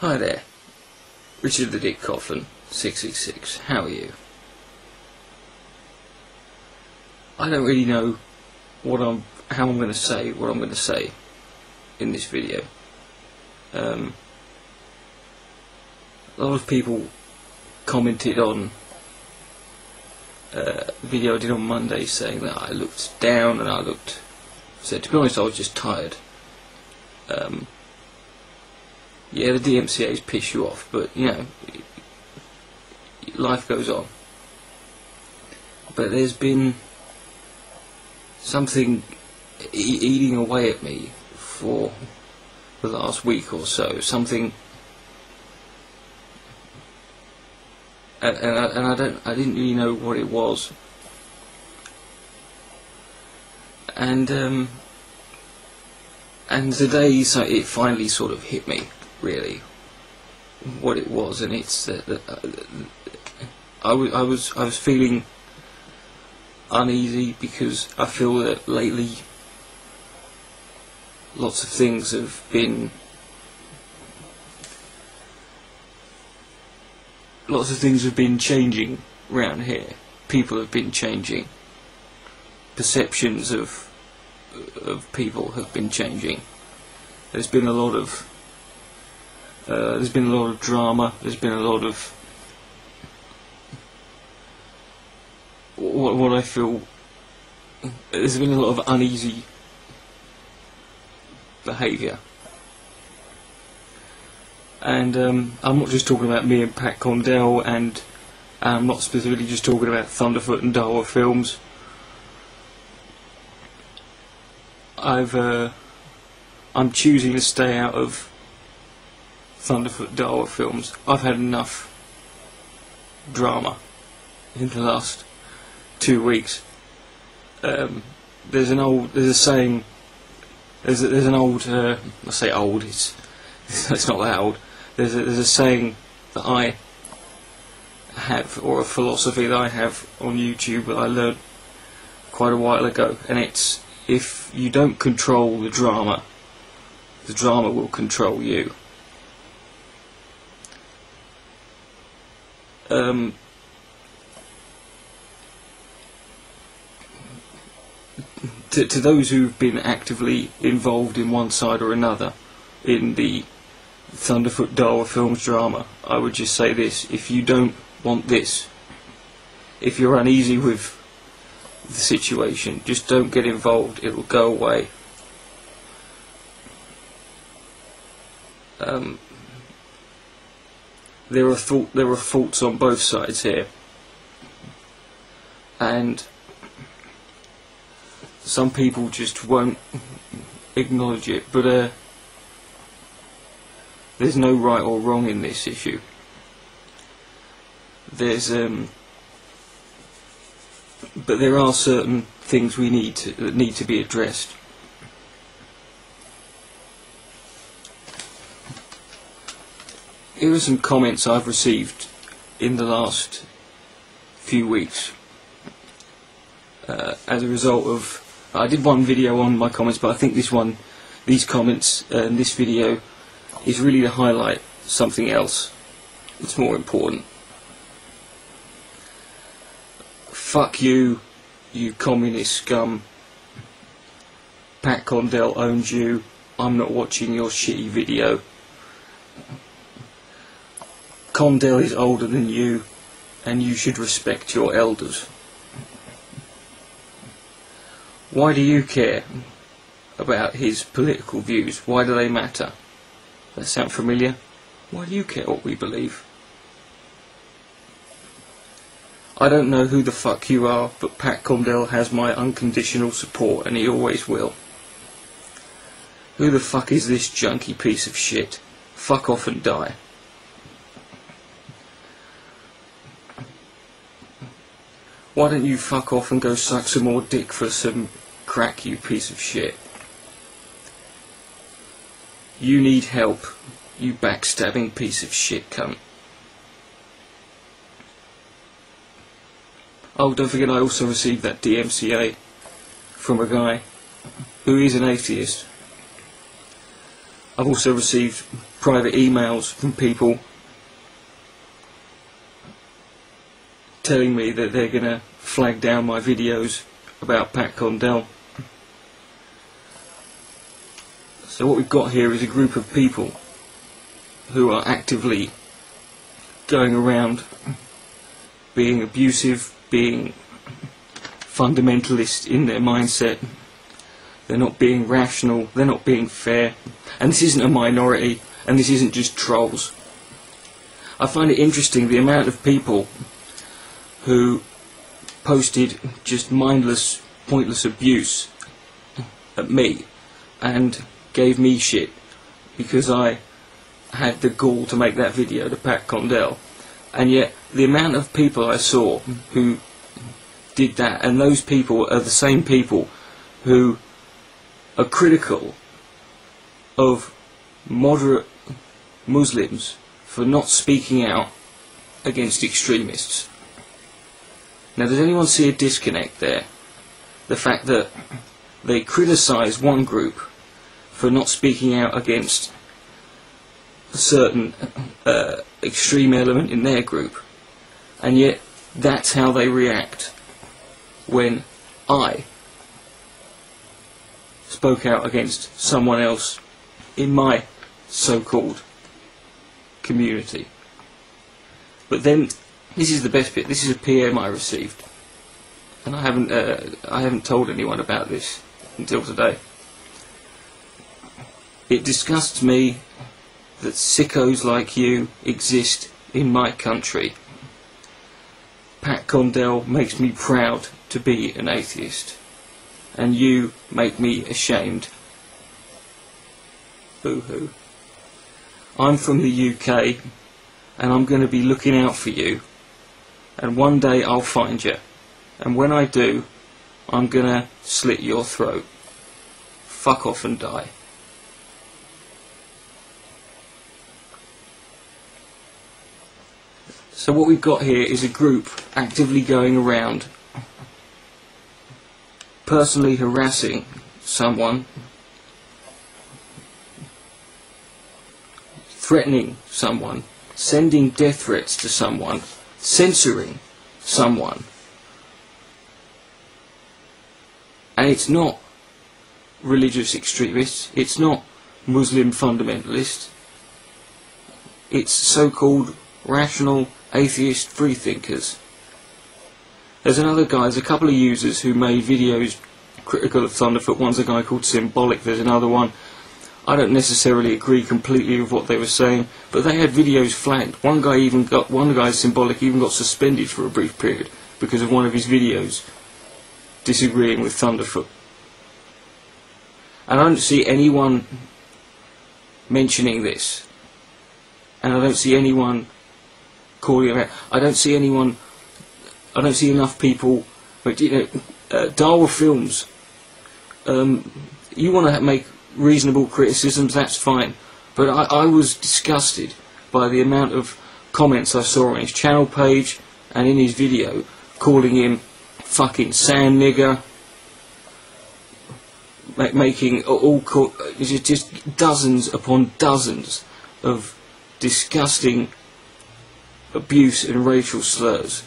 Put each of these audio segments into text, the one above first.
Hi there, Richard the Dick COUGHLAN666. How are you? I don't really know how I'm going to say what I'm going to say in this video. A lot of people commented on a video I did on Monday saying that I looked down and said, to be honest, I was just tired. Yeah, the DMCA's piss you off, but you know, life goes on. But there's been something eating away at me for the last week or so. Something, and I didn't really know what it was. And today, it finally sort of hit me, really, what it was, and it's that I was feeling uneasy because I feel that lately lots of things have been changing around here. People have been changing. Perceptions of people have been changing. There's been a lot of drama. There's been a lot of what I feel. There's been a lot of uneasy behaviour, and I'm not just talking about me and Pat Condell, and I'm not specifically just talking about Thunderfoot and Dawa films. I'm choosing to stay out of Thunderfoot Dawa films. I've had enough drama in the last 2 weeks. There's a saying. There's an old. I say old. It's not that old. There's a saying that I have, or a philosophy that I have on YouTube that I learned quite a while ago, and it's: if you don't control the drama will control you. To those who've been actively involved in one side or another in the Thunderfoot Dawa films drama, I would just say this: if you don't want this, if you're uneasy with the situation, just don't get involved. It'll go away. There are faults on both sides here, and some people just won't acknowledge it. But there's no right or wrong in this issue. But there are certain things that need to be addressed. Here are some comments I've received in the last few weeks as a result of. I did one video on my comments, but I think these comments and this video is really to highlight something else that's more important. Fuck you, you communist scum. Pat Condell owns you. I'm not watching your shitty video. Condell is older than you, and you should respect your elders. Why do you care about his political views? Why do they matter? That sound familiar? Why do you care what we believe? I don't know who the fuck you are, but Pat Condell has my unconditional support, and he always will. Who the fuck is this junky piece of shit? Fuck off and die. Why don't you fuck off and go suck some more dick for some crack, you piece of shit? You need help, you backstabbing piece of shit cunt. Oh, don't forget, I also received that DMCA from a guy who is an atheist. I've also received private emails from people telling me that they're going to flag down my videos about Pat Condell. So what we've got here is a group of people who are actively going around being abusive, being fundamentalist in their mindset. They're not being rational, they're not being fair, and this isn't a minority, and this isn't just trolls. I find it interesting the amount of people who posted just mindless, pointless abuse at me and gave me shit because I had the gall to make that video to Pat Condell, and yet the amount of people I saw who did that, and those people are the same people who are critical of moderate Muslims for not speaking out against extremists. Now, does anyone see a disconnect there? The fact that they criticise one group for not speaking out against a certain extreme element in their group, and yet that's how they react when I spoke out against someone else in my so-called community. But then, this is the best bit. This is a PM I received, and I haven't told anyone about this until today. It disgusts me that sickos like you exist in my country. Pat Condell makes me proud to be an atheist, and you make me ashamed. Boo-hoo. I'm from the UK, and I'm going to be looking out for you, and one day I'll find you, and when I do, I'm going to slit your throat. Fuck off and die. So what we've got here is a group actively going around personally harassing someone, threatening someone, sending death threats to someone, censoring someone. And it's not religious extremists, it's not Muslim fundamentalists, it's so-called rational atheist freethinkers. There's another guy, there's a couple of users who made videos critical of Thunderfoot. One's a guy called Symbolic, there's another one. I don't necessarily agree completely with what they were saying, but they had videos flagged. One guy, Symbolic, even got suspended for a brief period because of one of his videos disagreeing with Thunderfoot. And I don't see anyone mentioning this, and I don't see anyone calling it out. I don't see enough people. But Dawa Films, you want to make reasonable criticisms, that's fine, but I was disgusted by the amount of comments I saw on his channel page and in his video calling him fucking sand nigger, making just dozens upon dozens of disgusting abuse and racial slurs.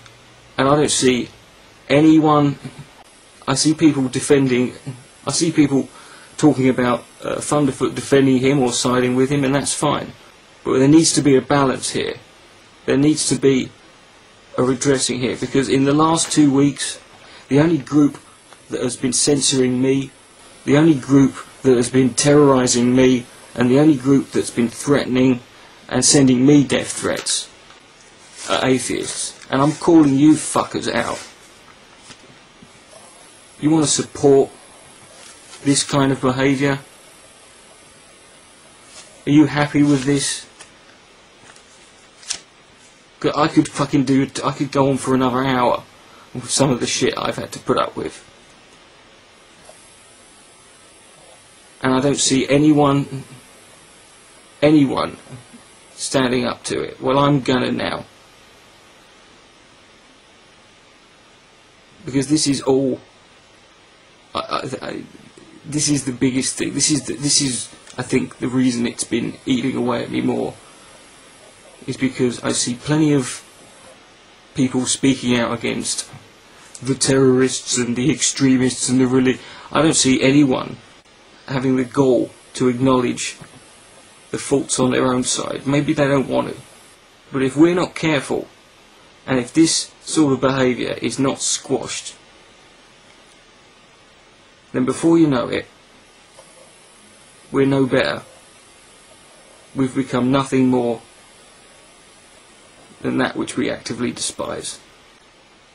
And I don't see anyone. I see people defending, I see people talking about Thunderfoot defending him or siding with him, and that's fine. But there needs to be a balance here. There needs to be a redressing here, because in the last 2 weeks, the only group that has been censoring me, the only group that has been terrorising me, and the only group that's been threatening and sending me death threats are atheists. And I'm calling you fuckers out. You want to support this kind of behaviour? Are you happy with this? I could fucking I could go on for another hour with some of the shit I've had to put up with. And I don't see anyone standing up to it. Well, I'm gonna now. Because this is all. This is the biggest thing. This is I think the reason it's been eating away at me more is because I see plenty of people speaking out against the terrorists and the extremists and the I don't see anyone having the gall to acknowledge the faults on their own side. Maybe they don't want to. But if we're not careful, and if this sort of behaviour is not squashed, then before you know it, we're no better. We've become nothing more than that which we actively despise.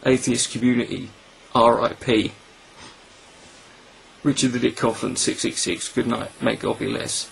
Atheist community, R.I.P. Richard the Dick COUGHLAN666, good night, may God be less.